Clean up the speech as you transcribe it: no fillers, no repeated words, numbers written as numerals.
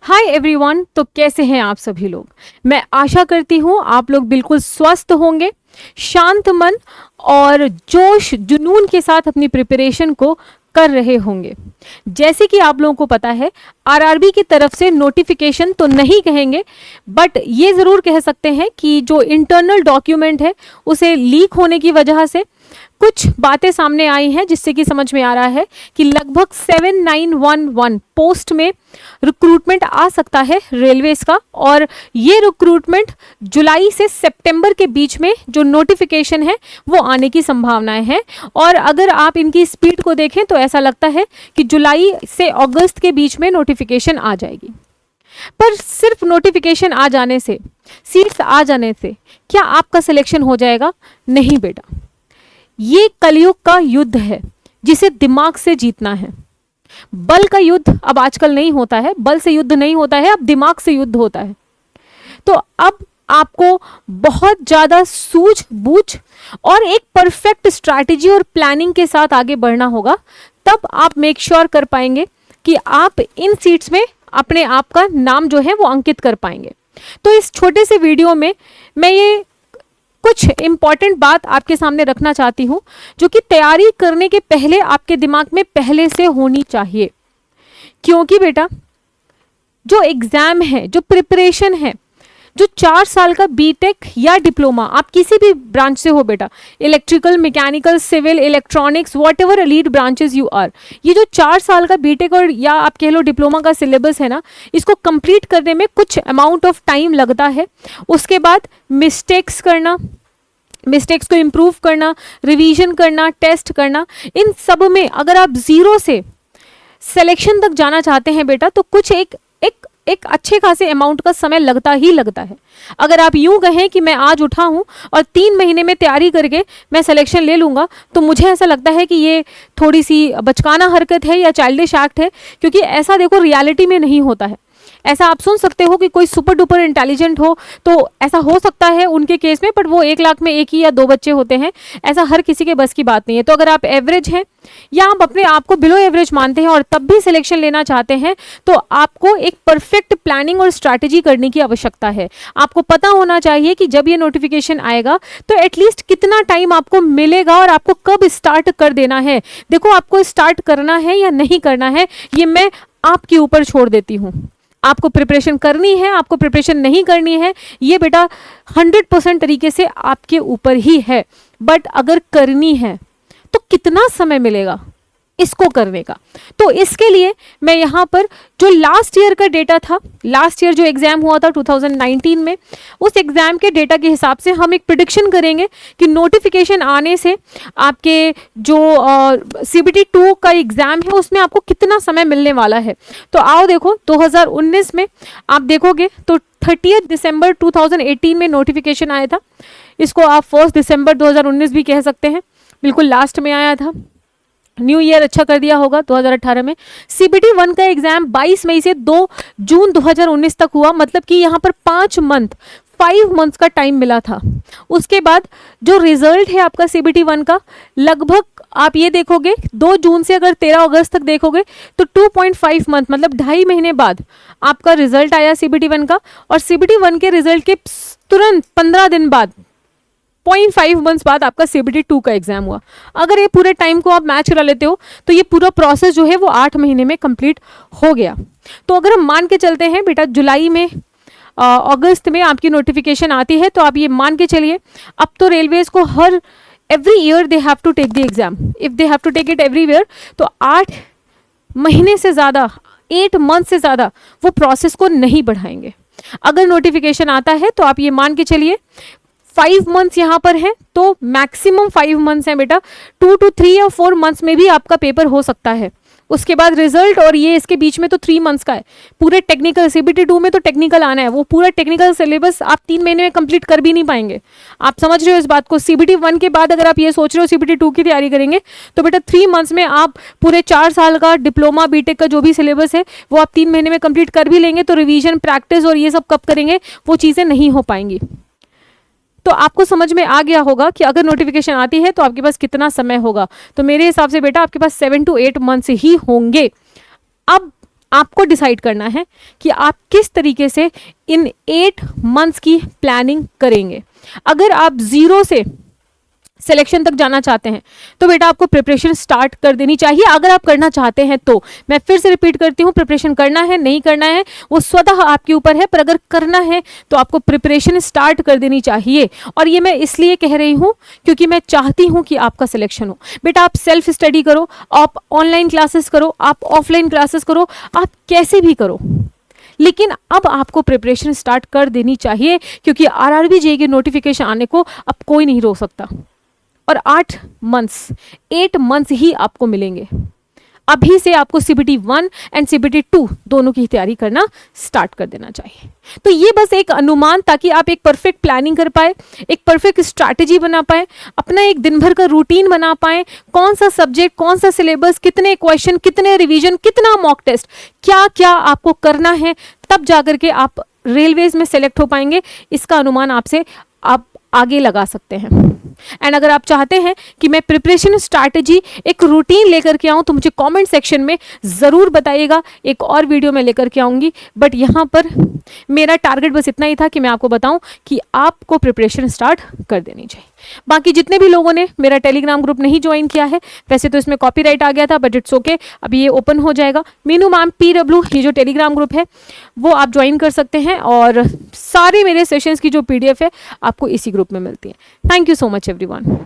Hi everyone. तो कैसे हैं आप सभी लोग। मैं आशा करती हूँ आप लोग बिल्कुल स्वस्थ होंगे, शांत मन और जोश जुनून के साथ अपनी प्रिपरेशन को कर रहे होंगे। जैसे कि आप लोगों को पता है, आरआरबी की तरफ से नोटिफिकेशन तो नहीं कहेंगे, बट ये ज़रूर कह सकते हैं कि जो इंटरनल डॉक्यूमेंट है उसे लीक होने की वजह से कुछ बातें सामने आई हैं, जिससे कि समझ में आ रहा है कि लगभग 7911 पोस्ट में रिक्रूटमेंट आ सकता है रेलवेज का। और ये रिक्रूटमेंट जुलाई से सितंबर के बीच में जो नोटिफिकेशन है वो आने की संभावनाएं हैं। और अगर आप इनकी स्पीड को देखें तो ऐसा लगता है कि जुलाई से अगस्त के बीच में नोटिफिकेशन आ जाएगी। पर सिर्फ नोटिफिकेशन आ जाने से, सीट्स आ जाने से क्या आपका सिलेक्शन हो जाएगा? नहीं बेटा, ये कलयुग का युद्ध है जिसे दिमाग से जीतना है। बल का युद्ध अब आजकल नहीं होता है, बल से युद्ध नहीं होता है, अब दिमाग से युद्ध होता है। तो अब आपको बहुत ज़्यादा सूझबूझ और एक परफेक्ट स्ट्रैटेजी और प्लानिंग के साथ आगे बढ़ना होगा, तब आप मेक श्योर कर पाएंगे कि आप इन सीट्स में अपने आप का नाम जो है वो अंकित कर पाएंगे। तो इस छोटे से वीडियो में मैं ये कुछ इंपॉर्टेंट बात आपके सामने रखना चाहती हूँ, जो कि तैयारी करने के पहले आपके दिमाग में पहले से होनी चाहिए। क्योंकि बेटा, जो एग्जाम है, जो प्रिपरेशन है, जो 4 साल का बीटेक या डिप्लोमा, आप किसी भी ब्रांच से हो बेटा, electrical, mechanical, civil, electronics, whatever allied branches you are, ये जो 4 साल का बीटेक और या आप कह लो डिप्लोमा का सिलेबस है ना, इसको कंप्लीट करने में कुछ अमाउंट ऑफ टाइम लगता है। उसके बाद मिस्टेक्स करना, मिस्टेक्स को इम्प्रूव करना, रिवीजन करना, टेस्ट करना, इन सब में अगर आप जीरो से सिलेक्शन तक जाना चाहते हैं बेटा, तो कुछ एक अच्छे खासे अमाउंट का समय लगता ही लगता है। अगर आप यूं कहें कि मैं आज उठा हूं और 3 महीने में तैयारी करके मैं सिलेक्शन ले लूंगा, तो मुझे ऐसा लगता है कि ये थोड़ी सी बचकाना हरकत है या चाइल्डिश एक्ट है। क्योंकि ऐसा देखो रियलिटी में नहीं होता है। ऐसा आप सुन सकते हो कि कोई सुपर डुपर इंटेलिजेंट हो तो ऐसा हो सकता है उनके केस में, बट वो 1 लाख में 1 ही या 2 बच्चे होते हैं। ऐसा हर किसी के बस की बात नहीं है। तो अगर आप एवरेज हैं या आप अपने आप को बिलो एवरेज मानते हैं और तब भी सिलेक्शन लेना चाहते हैं, तो आपको एक परफेक्ट प्लानिंग और स्ट्रैटेजी करने की आवश्यकता है। आपको पता होना चाहिए कि जब ये नोटिफिकेशन आएगा तो एटलीस्ट कितना टाइम आपको मिलेगा और आपको कब स्टार्ट कर देना है। देखो, आपको स्टार्ट करना है या नहीं करना है, ये मैं आपके ऊपर छोड़ देती हूँ। आपको प्रिपरेशन करनी है, आपको प्रिपरेशन नहीं करनी है, ये बेटा 100% तरीके से आपके ऊपर ही है। बट अगर करनी है तो कितना समय मिलेगा इसको करने का? तो इसके लिए मैं यहाँ पर जो लास्ट ईयर का डेटा था, लास्ट ईयर जो एग्जाम हुआ था 2019 में, उस एग्जाम के डेटा के हिसाब से हम एक प्रेडिक्शन करेंगे कि नोटिफिकेशन आने से आपके जो CBT 2 का एग्जाम है उसमें आपको कितना समय मिलने वाला है। तो आओ देखो, 2019 में आप देखोगे तो 30 दिसंबर 2018 में नोटिफिकेशन आया था। इसको आप 1 दिसंबर 2019 भी कह सकते हैं, बिल्कुल लास्ट में आया था। न्यू ईयर अच्छा कर दिया होगा 2018 में। CBT 1 का एग्जाम 22 मई से 2 जून 2019 तक हुआ, मतलब कि यहाँ पर 5 मंथ्स का टाइम मिला था। उसके बाद जो रिजल्ट है आपका CBT 1 का, लगभग आप ये देखोगे 2 जून से अगर 13 अगस्त तक देखोगे तो 2.5 मंथ, मतलब 2.5 महीने बाद आपका रिजल्ट आया CBT 1 का। और CBT 1 के रिजल्ट के तुरंत 15 दिन बाद, 0.5 मंथ्स बाद आपका CBT 2 का एग्जाम हुआ। अगर ये पूरे टाइम को आप मैच करा लेते हो तो ये पूरा प्रोसेस जो है वो 8 महीने में कंप्लीट हो गया। तो अगर हम मान के चलते हैं बेटा, जुलाई में अगस्त में आपकी नोटिफिकेशन आती है, तो आप ये मान के चलिए अब तो रेलवेज को हर every year they have to take the exam, if they have to take it everywhere, तो 8 महीने से ज़्यादा, 8 मंथ से ज़्यादा वो प्रोसेस को नहीं बढ़ाएंगे। अगर नोटिफिकेशन आता है तो आप ये मान के चलिए 5 मंथ्स यहाँ पर है, तो मैक्सिमम 5 मंथ्स हैं बेटा। 2 to 3 या 4 मंथ्स में भी आपका पेपर हो सकता है। उसके बाद रिजल्ट और ये इसके बीच में तो 3 मंथ्स का है। पूरे टेक्निकल CBT 2 में तो टेक्निकल आना है, वो पूरा टेक्निकल सिलेबस आप 3 महीने में कंप्लीट कर भी नहीं पाएंगे। आप समझ रहे हो इस बात को? CBT 1 के बाद अगर आप ये सोच रहे हो CBT 2 की तैयारी करेंगे, तो बेटा 3 मंथ्स में आप पूरे 4 साल का डिप्लोमा बीटेक का जो भी सिलेबस है वो आप 3 महीने में कंप्लीट कर भी लेंगे, तो रिविजन, प्रैक्टिस और ये सब कब करेंगे, वो चीज़ें नहीं हो पाएंगी। तो आपको समझ में आ गया होगा कि अगर नोटिफिकेशन आती है तो आपके पास कितना समय होगा। तो मेरे हिसाब से बेटा आपके पास 7 to 8 मंथ्स ही होंगे। अब आपको डिसाइड करना है कि आप किस तरीके से इन 8 मंथ्स की प्लानिंग करेंगे। अगर आप जीरो से सिलेक्शन तक जाना चाहते हैं तो बेटा आपको प्रिपरेशन स्टार्ट कर देनी चाहिए। अगर आप करना चाहते हैं तो मैं फिर से रिपीट करती हूँ, प्रिपरेशन करना है नहीं करना है वो स्वतः आपके ऊपर है, पर अगर करना है तो आपको प्रिपरेशन स्टार्ट कर देनी चाहिए। और ये मैं इसलिए कह रही हूँ क्योंकि मैं चाहती हूँ कि आपका सिलेक्शन हो। बेटा आप सेल्फ स्टडी करो, आप ऑनलाइन क्लासेस करो, आप ऑफलाइन क्लासेस करो, आप कैसे भी करो, लेकिन अब आपको प्रिपरेशन स्टार्ट कर देनी चाहिए क्योंकि आरआरबी जेईई के नोटिफिकेशन आने को अब कोई नहीं रोक सकता। और 8 मंथ्स ही आपको मिलेंगे। अभी से आपको CBT 1 एंड CBT 2 दोनों की तैयारी करना स्टार्ट कर देना चाहिए। तो ये बस एक अनुमान, ताकि आप एक परफेक्ट प्लानिंग कर पाए, एक परफेक्ट स्ट्रैटेजी बना पाए, अपना एक दिन भर का रूटीन बना पाए, कौन सा सब्जेक्ट, कौन सा सिलेबस, कितने क्वेश्चन, कितने रिवीजन, कितना मॉक टेस्ट, क्या क्या आपको करना है, तब जाकर के आप रेलवेज में सेलेक्ट हो पाएंगे। इसका अनुमान आपसे आप आगे लगा सकते हैं। एंड अगर आप चाहते हैं कि मैं प्रिपरेशन स्ट्रैटेजी एक रूटीन लेकर के आऊं तो मुझे कमेंट सेक्शन में ज़रूर बताइएगा, एक और वीडियो मैं लेकर के आऊंगी। बट यहाँ पर मेरा टारगेट बस इतना ही था कि मैं आपको बताऊं कि आपको प्रिपरेशन स्टार्ट कर देनी चाहिए। बाकी जितने भी लोगों ने मेरा टेलीग्राम ग्रुप नहीं ज्वाइन किया है, वैसे तो इसमें कॉपीराइट आ गया था बट इट्स ओके, अभी ये ओपन हो जाएगा। मीनू मैम PW ये जो टेलीग्राम ग्रुप है वो आप ज्वाइन कर सकते हैं और सारे मेरे सेशंस की जो PDF है आपको इसी ग्रुप में मिलती है। Thank you so much everyone.